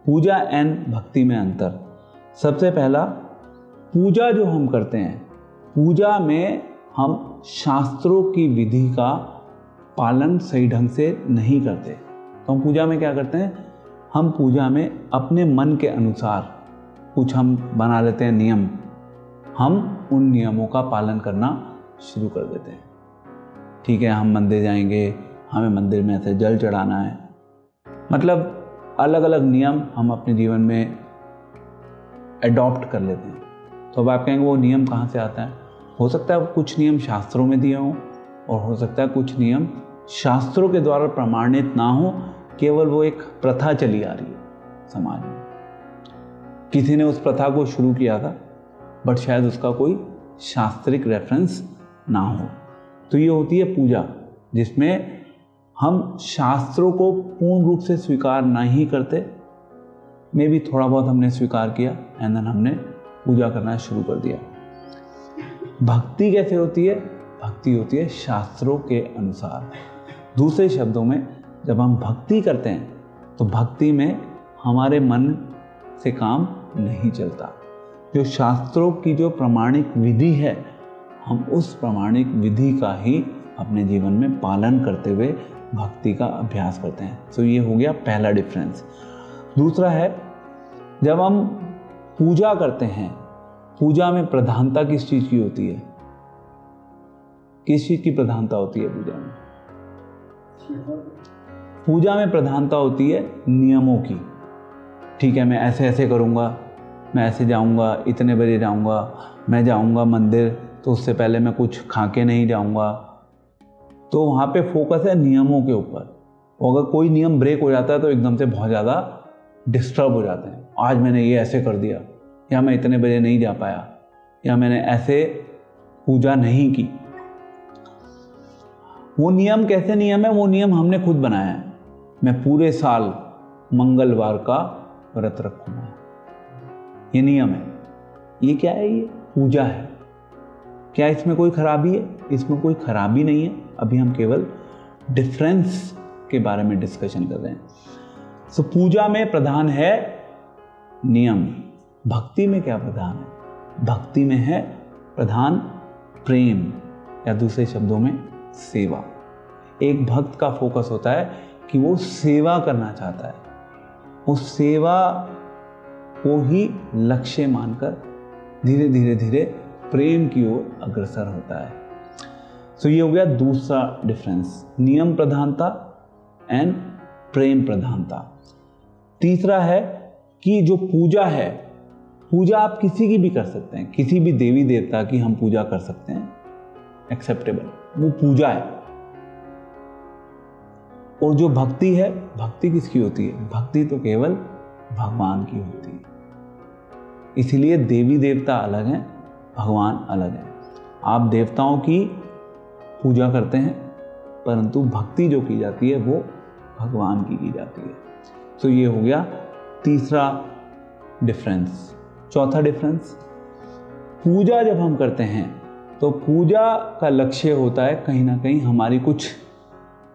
पूजा and भक्ति में अंतर। सबसे पहला, पूजा जो हम करते हैं, पूजा में हम शास्त्रों की विधि का पालन सही ढंग से नहीं करते। तो हम पूजा में क्या करते हैं, हम पूजा में अपने मन के अनुसार कुछ हम बना लेते हैं नियम, हम उन नियमों का पालन करना शुरू कर देते हैं। ठीक है, हम मंदिर जाएंगे, हमें मंदिर में ऐसे जल चढ़ाना है, मतलब अलग अलग नियम हम अपने जीवन में अडॉप्ट कर लेते हैं। तो अब आप कहेंगे वो नियम कहाँ से आता है? हो सकता है कुछ नियम शास्त्रों में दिए हों और हो सकता है कुछ नियम शास्त्रों के द्वारा प्रमाणित ना हो, केवल वो एक प्रथा चली आ रही है समाज में। किसी ने उस प्रथा को शुरू किया था बट शायद उसका कोई शास्त्रिक रेफरेंस ना हो। तो ये होती है पूजा, जिसमें हम शास्त्रों को पूर्ण रूप से स्वीकार नहीं करते, में भी थोड़ा बहुत हमने स्वीकार किया एंड देन हमने पूजा करना शुरू कर दिया। भक्ति कैसे होती है? भक्ति होती है शास्त्रों के अनुसार। दूसरे शब्दों में, जब हम भक्ति करते हैं तो भक्ति में हमारे मन से काम नहीं चलता। जो शास्त्रों की जो प्रमाणिक विधि है, हम उस प्रमाणिक विधि का ही अपने जीवन में पालन करते हुए भक्ति का अभ्यास करते हैं। तो ये हो गया पहला डिफरेंस। दूसरा है, जब हम पूजा करते हैं, पूजा में प्रधानता किस चीज़ की होती है? किस चीज़ की प्रधानता होती है पूजा में? पूजा में प्रधानता होती है नियमों की। ठीक है, मैं ऐसे ऐसे करूँगा, मैं ऐसे जाऊँगा, इतने बजे जाऊँगा, मैं जाऊँगा मंदिर तो उससे पहले मैं कुछ खा के नहीं जाऊँगा। तो वहाँ पे फोकस है नियमों के ऊपर। और अगर कोई नियम ब्रेक हो जाता है तो एकदम से बहुत ज़्यादा डिस्टर्ब हो जाते हैं। आज मैंने ये ऐसे कर दिया, या मैं इतने बजे नहीं जा पाया, या मैंने ऐसे पूजा नहीं की। वो नियम कैसे नियम है? वो नियम हमने खुद बनाया है। मैं पूरे साल मंगलवार का व्रत रखूंगा, ये नियम है। ये क्या है? ये पूजा है। क्या इसमें कोई खराबी है? इसमें कोई खराबी नहीं है। अभी हम केवल डिफरेंस के बारे में डिस्कशन कर रहे हैं। सो पूजा में प्रधान है नियम। भक्ति में क्या प्रधान है? भक्ति में है प्रधान प्रेम, या दूसरे शब्दों में सेवा। एक भक्त का फोकस होता है कि वो सेवा करना चाहता है, उस सेवा को ही लक्ष्य मानकर धीरे धीरे धीरे प्रेम की ओर अग्रसर होता है। तो ये हो गया दूसरा डिफरेंस, नियम प्रधानता एंड प्रेम प्रधानता। तीसरा है कि जो पूजा है, पूजा आप किसी की भी कर सकते हैं, किसी भी देवी देवता की हम पूजा कर सकते हैं, एक्सेप्टेबल, वो पूजा है। और जो भक्ति है, भक्ति किसकी होती है? भक्ति तो केवल भगवान की होती है। इसलिए देवी देवता अलग हैं, भगवान अलग हैं। आप देवताओं की पूजा करते हैं, परंतु भक्ति जो की जाती है वो भगवान की जाती है। तो ये हो गया तीसरा डिफरेंस। चौथा डिफरेंस, पूजा जब हम करते हैं तो पूजा का लक्ष्य होता है कहीं ना कहीं हमारी कुछ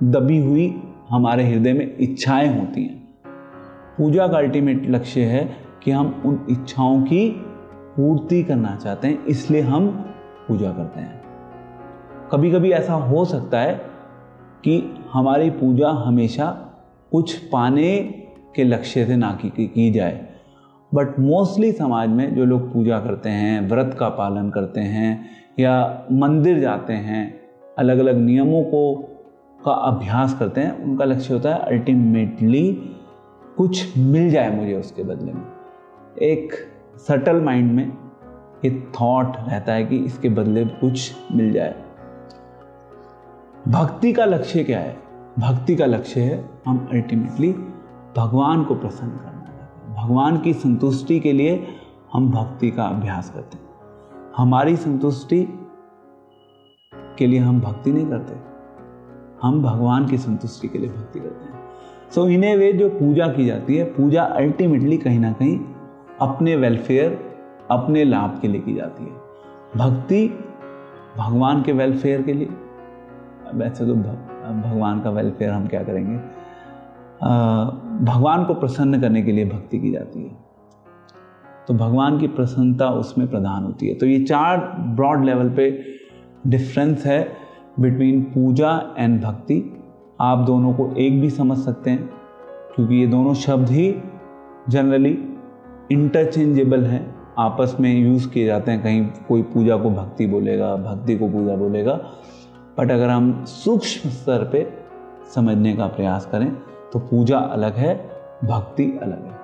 दबी हुई हमारे हृदय में इच्छाएं होती हैं। पूजा का अल्टीमेट लक्ष्य है कि हम उन इच्छाओं की पूर्ति करना चाहते हैं, इसलिए हम पूजा करते हैं। कभी कभी ऐसा हो सकता है कि हमारी पूजा हमेशा कुछ पाने के लक्ष्य से ना की जाए, बट मोस्टली समाज में जो लोग पूजा करते हैं, व्रत का पालन करते हैं या मंदिर जाते हैं, अलग अलग नियमों का अभ्यास करते हैं, उनका लक्ष्य होता है अल्टीमेटली कुछ मिल जाए मुझे उसके बदले में। एक सटल माइंड में ये थॉट रहता है कि इसके बदले कुछ मिल जाए। भक्ति का लक्ष्य क्या है? भक्ति का लक्ष्य है हम अल्टीमेटली भगवान को प्रसन्न करना चाहते हैं। भगवान की संतुष्टि के लिए हम भक्ति का अभ्यास करते हैं। हमारी संतुष्टि के लिए हम भक्ति नहीं करते, हम भगवान की संतुष्टि के लिए भक्ति करते हैं। सो इन ए वे जो पूजा की जाती है, पूजा अल्टीमेटली कहीं ना कहीं अपने वेलफेयर, अपने लाभ के लिए की जाती है। भक्ति भगवान के वेलफेयर के लिए। वैसे तो भगवान का वेलफेयर हम क्या करेंगे, भगवान को प्रसन्न करने के लिए भक्ति की जाती है, तो भगवान की प्रसन्नता उसमें प्रधान होती है। तो ये 4 ब्रॉड लेवल पे डिफरेंस है बिटवीन पूजा एंड भक्ति। आप दोनों को एक भी समझ सकते हैं क्योंकि ये दोनों शब्द ही जनरली इंटरचेंजेबल हैं, आपस में यूज़ किए जाते हैं। कहीं कोई पूजा को भक्ति बोलेगा, भक्ति को पूजा बोलेगा, बट अगर हम सूक्ष्म स्तर पे समझने का प्रयास करें तो पूजा अलग है, भक्ति अलग है।